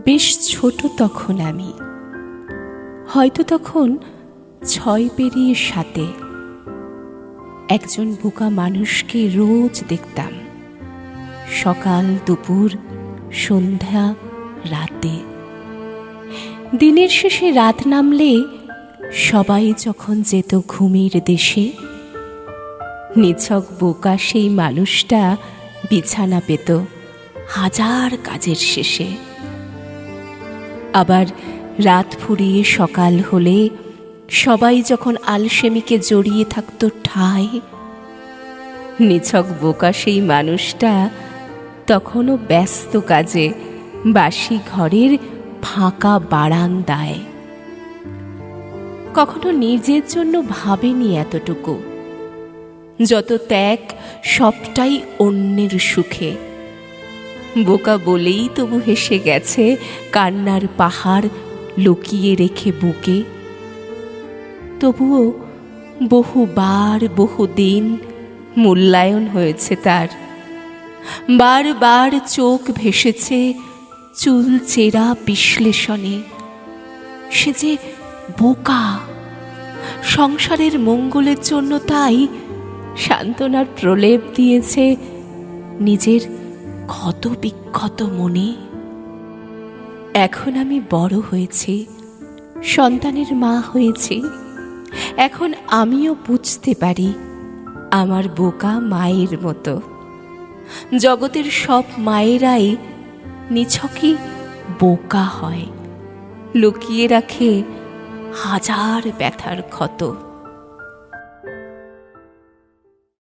বেশ ছোট তখন আমি, হয়তো তখন 6 পেরিয়ে 7। একজন বোকা মানুষকে রোজ দেখতাম, সকাল দুপুর সন্ধ্যা রাতে। দিনের শেষে রাত নামলে সবাই যখন যেত ঘুমের দেশে, নিছক বোকা সেই মানুষটা বিছানা পেত হাজার কাজের শেষে। আবার রাত ফুরিয়ে সকাল হলে সবাই যখন আলসেমিকে জড়িয়ে থাকত ঠায়, নিছক বোকা সেই মানুষটা তখনও ব্যস্ত কাজে বাসি ঘরের ফাঁকা বারান্দায়। কখনো নিজের জন্য ভাবেনি এতটুকু, যত ত্যাগ সবটাই অন্যের সুখে। বোকা বলেই তবু হেসে গেছে কান্নার পাহাড় লুকিয়ে রেখে বুকে। তবুও বহুবার বহুদিন মূল্যায়ন হয়েছে তার, বারবার চোখ ভেসেছে চুল চেরা বিশ্লেষণে। সে যে বোকা, সংসারের মঙ্গলের জন্য তাই সান্ত্বনার প্রলেপ দিয়েছে নিজের ক্ষত বিক্ষত মনে। এখন আমি বড় হয়েছি, সন্তানের মা হয়েছি। এখন আমিও বুঝতে পারি আমার বোকা মায়ের মতো। জগতের সব মায়েরাই নিছকই বোকা হয়, লুকিয়ে রাখে হাজার ব্যথার ক্ষত।